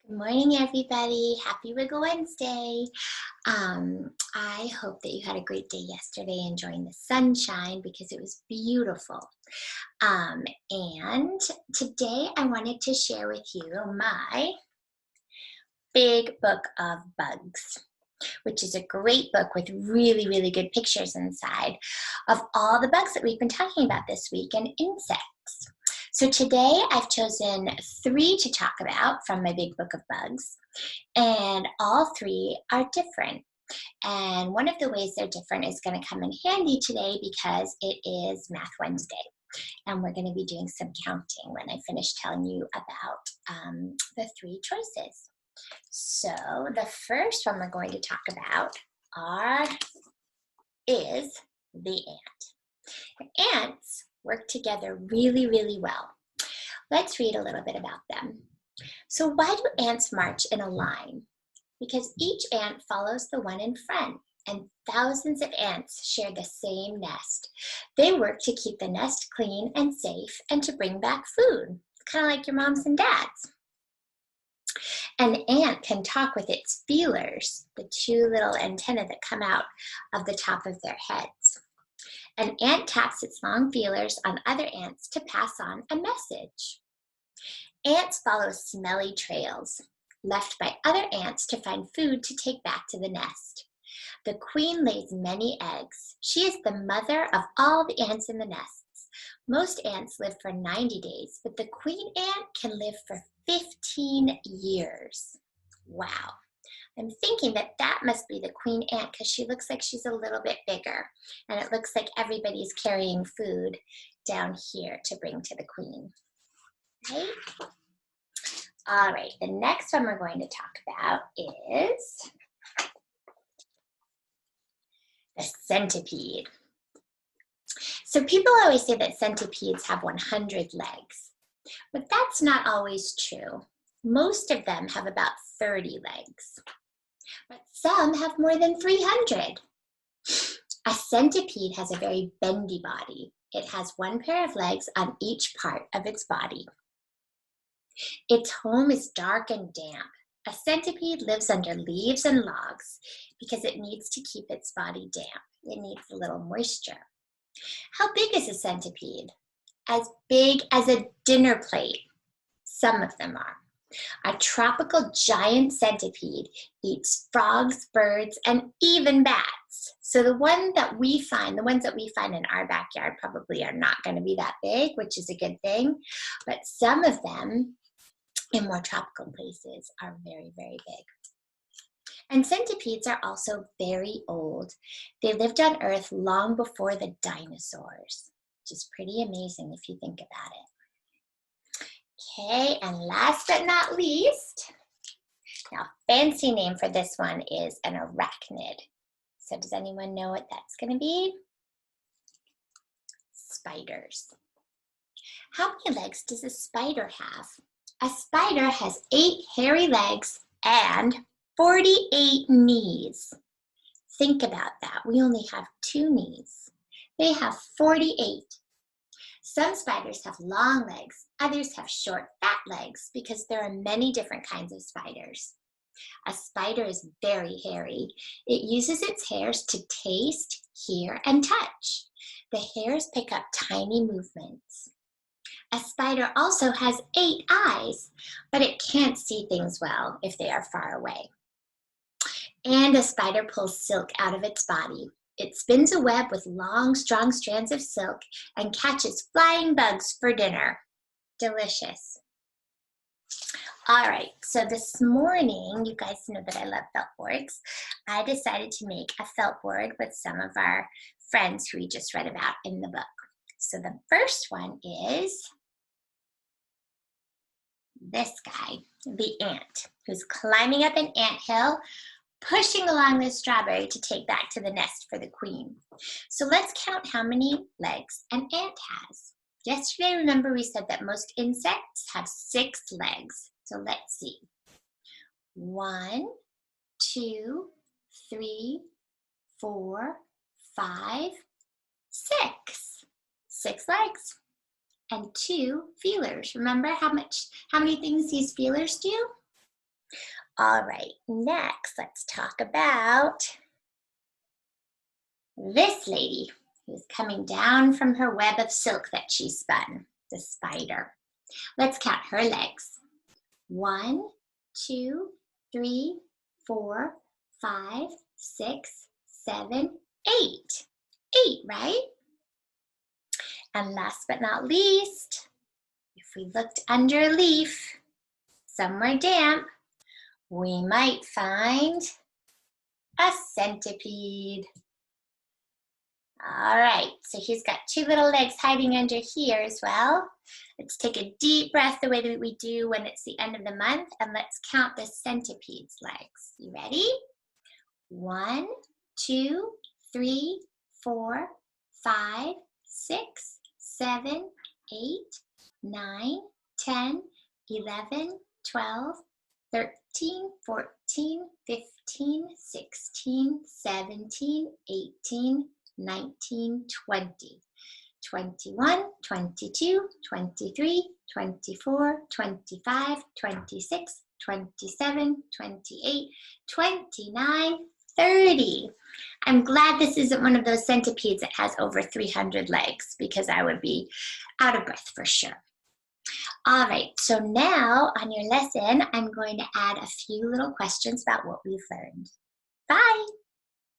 Good morning, everybody. Happy Wiggle Wednesday. I hope that you had a great day yesterday enjoying the sunshine because it was beautiful. And today I wanted to share with you my big book of bugs, which is a great book with really, really good pictures inside of all the bugs that we've been talking about this week and insects. So today I've chosen 3 to talk about from my big book of bugs, and all 3 are different. And one of the ways they're different is going to come in handy today because it is Math Wednesday. And we're going to be doing some counting when I finish telling you about the 3 choices. So the first one we're going to talk about is the ant. Ants work together really, really well. Let's read a little bit about them. So why do ants march in a line? Because each ant follows the one in front, and thousands of ants share the same nest. They work to keep the nest clean and safe and to bring back food, kind of like your moms and dads. An ant can talk with its feelers, the 2 little antennae that come out of the top of their heads. An ant taps its long feelers on other ants to pass on a message. Ants follow smelly trails left by other ants to find food to take back to the nest. The queen lays many eggs. She is the mother of all the ants in the nests. Most ants live for 90 days, but the queen ant can live for 15 years. Wow. I'm thinking that must be the queen ant because she looks like she's a little bit bigger. And it looks like everybody's carrying food down here to bring to the queen. Right? All right, the next one we're going to talk about is the centipede. So people always say that centipedes have 100 legs, but that's not always true. Most of them have about 30 legs, but some have more than 300. A centipede has a very bendy body. It has 1 pair of legs on each part of its body. Its home is dark and damp. A centipede lives under leaves and logs because it needs to keep its body damp. It needs a little moisture. How big is a centipede? As big as a dinner plate. Some of them are. A tropical giant centipede eats frogs, birds, and even bats. So the ones that we find in our backyard probably are not going to be that big, which is a good thing. But some of them in more tropical places are very, very big. And centipedes are also very old. They lived on Earth long before the dinosaurs, which is pretty amazing if you think about it. Okay, and last but not least, now fancy name for this one is an arachnid. So does anyone know what that's going to be? Spiders. How many legs does a spider have? A spider has 8 hairy legs and 48 knees. Think about that. We only have 2 knees. They have 48. Some spiders have long legs. Others have short, fat legs because there are many different kinds of spiders. A spider is very hairy. It uses its hairs to taste, hear, and touch. The hairs pick up tiny movements. A spider also has 8 eyes, but it can't see things well if they are far away. And a spider pulls silk out of its body. It spins a web with long, strong strands of silk and catches flying bugs for dinner. Delicious. All right, so this morning, you guys know that I love felt boards. I decided to make a felt board with some of our friends who we just read about in the book. So the first one is this guy, the ant, who's climbing up an anthill, pushing along this strawberry to take back to the nest for the queen. So let's count how many legs an ant has. Yesterday, remember we said that most insects have 6 legs. So let's see. 1, 2, 3, 4, 5, 6. 6 legs. And 2 feelers. Remember how many things these feelers do? All right, next, let's talk about this lady who's coming down from her web of silk that she spun, the spider. Let's count her legs. 1, 2, 3, 4, 5, 6, 7, 8. 8, right? And last but not least, if we looked under a leaf, somewhere damp, we might find a centipede. All right, so he's got 2 little legs hiding under here as well. Let's take a deep breath the way that we do when it's the end of the month, and let's count the centipede's legs. You ready? 1, 2, 3, 4, 5, 6, 7, 8, 9, 10, 11, 12, 13, 14, 15, 16, 17, 18, 19, 20, 21, 22, 23, 24, 25, 26, 27, 28, 29, 30. I'm glad this isn't one of those centipedes that has over 300 legs, because I would be out of breath for sure. All right, so now on your lesson, I'm going to add a few little questions about what we've learned. Bye.